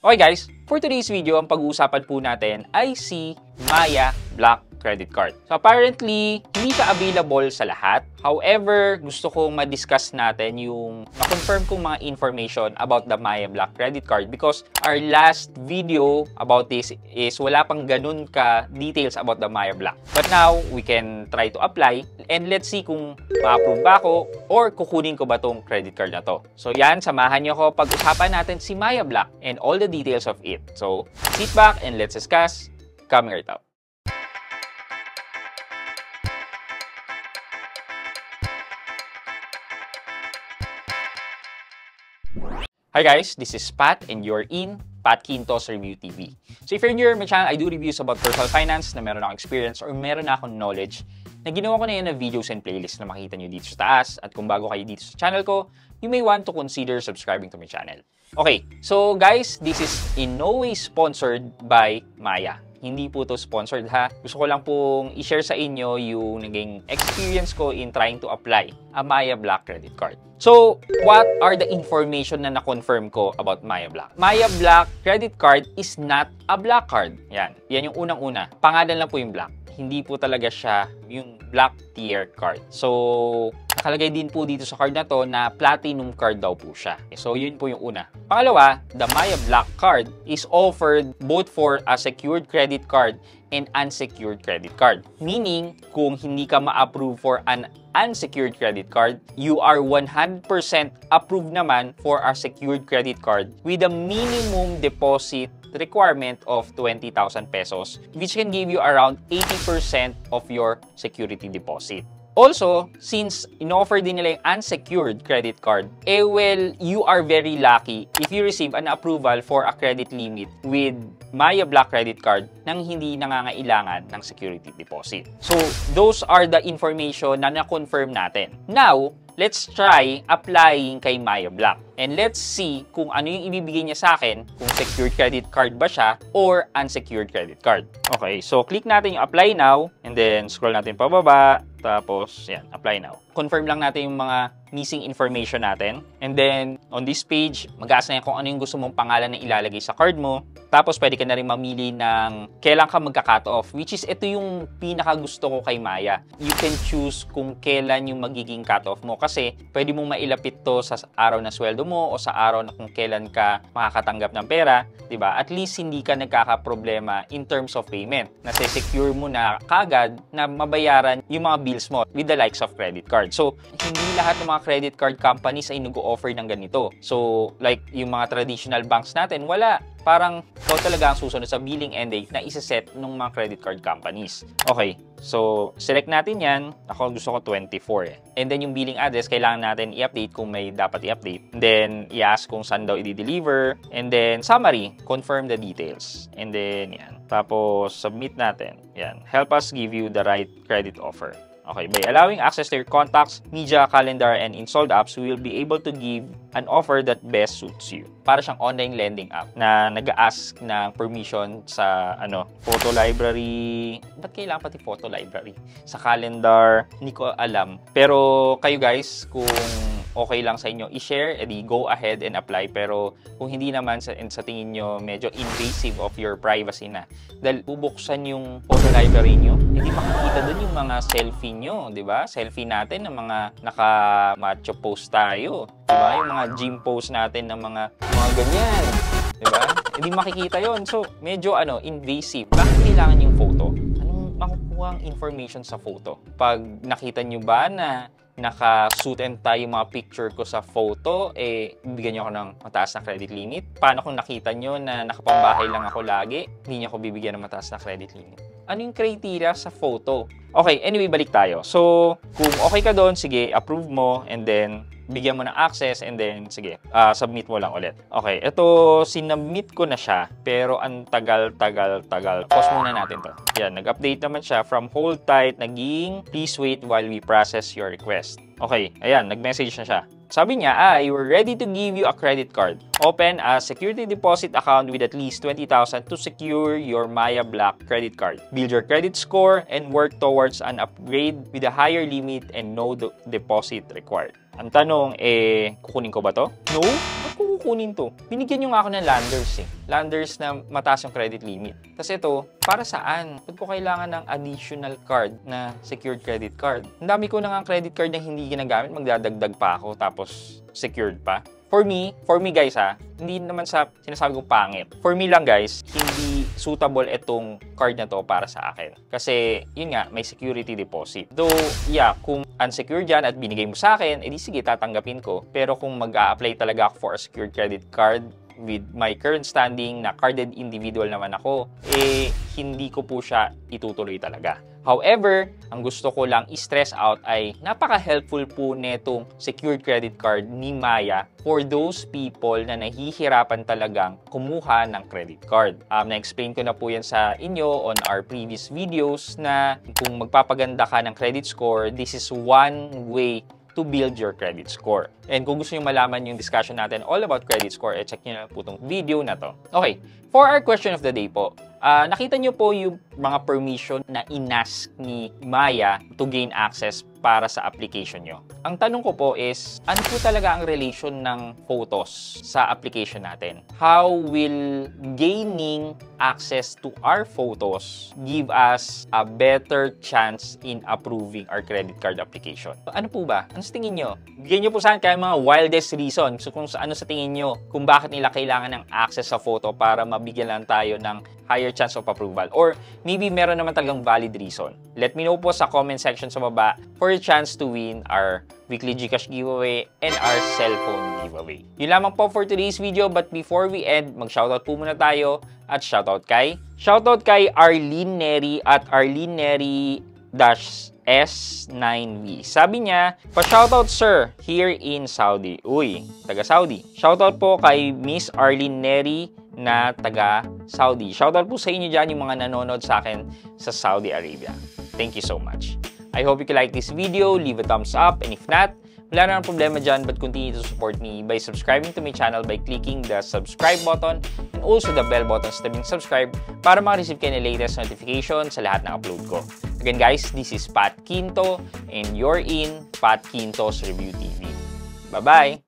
Okay guys, for today's video, ang pag-uusapan po natin ay si Maya Black Credit Card. So apparently, hindi siya available sa lahat. However, gusto kong ma-discuss natin yung ma-confirm kong mga information about the Maya Black Credit Card because our last video about this is wala pang ganun ka details about the Maya Black. But now, we can try to apply and let's see kung ma-approve ba ako or kukunin ko ba tong credit card na to. So yan, samahan niyo ako pag-usapan natin si Maya Black and all the details of it. So sit back and let's discuss coming right up. Hi guys, this is Pat and you're in Pat Quintos Review TV. So if you're new to my channel, I do reviews about personal finance na meron akong experience or meron na akong knowledge na ginawa ko na yan na videos and playlist na makita nyo dito sa taas. At kung bago kayo dito sa channel ko, you may want to consider subscribing to my channel. Okay, so guys, this is in no way sponsored by Maya. Hindi po to sponsored ha. Gusto ko lang pong i-share sa inyo yung naging experience ko in trying to apply a Maya Black credit card. So, what are the information na na-confirm ko about Maya Black? Maya Black credit card is not a black card. Yan yung unang-una. Pangalan lang po yung black. Hindi po talaga siya yung black tier card. So, nakalagay din po dito sa card na to na platinum card daw po siya. So, yun po yung una. Pangalawa, the Maya Black card is offered both for a secured credit card and unsecured credit card. Meaning, kung hindi ka ma-approve for an unsecured credit card, you are 100% approved naman for a secured credit card with a minimum deposit requirement of 20,000 pesos, which can give you around 80% of your security deposit. Also, since in-offer din nila yung unsecured credit card, well, you are very lucky if you receive an approval for a credit limit with Maya Black credit card nang hindi nangangailangan ng security deposit. So, those are the information na na-confirm natin. Now, let's try applying kay Maya Black. And let's see kung ano yung ibibigay niya sa akin, kung secured credit card ba siya or unsecured credit card. Okay, so click natin yung apply now and then scroll natin pababa. Tapos, yan, apply now. Confirm lang natin yung mga missing information natin. And then, on this page, mag-ask na yan kung ano yung gusto mong pangalan na ilalagay sa card mo. Tapos, pwede ka na rin mamili ng kailan ka magka-cut off, which is ito yung pinaka gusto ko kay Maya. You can choose kung kailan yung magiging cut off mo kasi pwede mong mailapit to sa araw na sweldo mo o sa araw na kung kailan ka makakatanggap ng pera, 'di ba? At least hindi ka nagkakaproblema in terms of payment. Nase-secure mo na kagad na mabayaran yung mga bills mo with the likes of credit card. So, hindi lahat ng mga credit card companies ay nag-o-offer ng ganito. So, like yung mga traditional banks natin, wala. Parang ikaw talaga ang susunod sa billing end date na isa-set ng mga credit card companies. Okay, so select natin yan. Ako gusto ko 24 eh. And then yung billing address, kailangan natin i-update kung may dapat i-update. And then i-ask kung saan daw i-deliver. And then summary, confirm the details. And then yan. Tapos submit natin. Yan. Help us give you the right credit offer. Okay, by allowing access to your contacts, media, calendar, and installed apps, we will be able to give an offer that best suits you. Para siyang online lending app na nag-ask ng permission sa photo library. Ba't kailangan pati photo library? Sa calendar, hindi ko alam. Pero kayo guys, kung okay lang sa inyo i-share, edi go ahead and apply. Pero kung hindi naman sa tingin nyo medyo invasive of your privacy na, dahil bubuksan yung photo library nyo, hindi makikita dun yung mga selfie nyo, di ba? Selfie natin ng mga naka-macho pose tayo, di ba? Yung mga gym pose natin ng mga ganyan, di ba? Hindi makikita yon. So, medyo invasive. Bakit kailangan yung photo? Anong makukuha ang information sa photo? Pag nakita nyo ba na naka-suit and tie yung mga picture ko sa photo, bibigyan nyo ako ng mataas na credit limit? Paano kung nakita nyo na nakapambahay lang ako lagi, hindi nyo ako bibigyan ng mataas na credit limit? Ano yung criteria sa photo? Okay, anyway, balik tayo. So, kung okay ka doon, sige, approve mo, and then bigyan mo ng access, and then, sige, submit mo lang ulit. Okay, ito, sinubmit ko na siya, pero ang tagal. Pause muna natin to. Yan, nag-update naman siya from hold tight, naging please wait while we process your request. Okay, ayan, nag-message na siya. Sabi niya, we're ready to give you a credit card. Open a security deposit account with at least 20,000 to secure your Maya Black credit card. Build your credit score and work towards an upgrade with a higher limit and no deposit required. Ang tanong, kukunin ko ba to? No? Ba't ko kukunin to? Binigyan nyo nga ako ng Landers Landers na mataas yung credit limit. Kasi ito, para saan? Ba't ko kailangan ng additional card na secured credit card? Ang dami ko na nga credit card na hindi ginagamit, magdadagdag pa ako, tapos secured pa. For me guys hindi naman sa sinasabi ko pangit. For me lang guys, hindi suitable itong card na to para sa akin. Kasi, yun nga, may security deposit. Though, yeah, kung unsecured yan at binigay mo sa akin, edi sige, tatanggapin ko. Pero kung mag-a-apply talaga ako for a secured credit card with my current standing na carded individual naman ako, hindi ko po siya itutuloy talaga. However, ang gusto ko lang i-stress out ay napaka-helpful po netong secured credit card ni Maya for those people na nahihirapan talagang kumuha ng credit card. Na-explain ko na po yan sa inyo on our previous videos na kung magpapaganda ka ng credit score, this is one way to build your credit score. And kung gusto nyo malaman yung discussion natin all about credit score, check nyo na po itong video na to. Okay, for our question of the day po, nakita nyo po yung mga permission na inask ni Maya to gain access para sa application nyo. Ang tanong ko po is, ano po talaga ang relation ng photos sa application natin? How will gaining access to our photos give us a better chance in approving our credit card application? Ano po ba? Ano sa tingin nyo? Bigyan nyo po saan kayo mga wildest reason. So kung ano sa tingin nyo, kung bakit nila kailangan ng access sa photo para mabigyan lang tayo ng higher chance of approval. Or maybe meron naman talagang valid reason. Let me know po sa comment section sa baba for a chance to win our weekly GCash giveaway and our cellphone giveaway. Yun lamang po for today's video, but before we end, mag-shoutout po muna tayo at shoutout kay Arlene Neri at Arlene Neri-S9V. Sabi niya, pa-shoutout sir here in Saudi. Uy, taga Saudi. Shoutout po kay Miss Arlene Neri na taga Saudi. Shoutout po sa inyo dyan yung mga nanonood sa akin sa Saudi Arabia. Thank you so much. I hope you can like this video, leave a thumbs up, and if not, wala na problema dyan, but continue to support me by subscribing to my channel by clicking the subscribe button and also the bell button sa tabing subscribe para makareceive kayo ng latest notification sa lahat ng upload ko. Again guys, this is Pat Quinto and you're in Pat Quinto's Review TV. Bye-bye!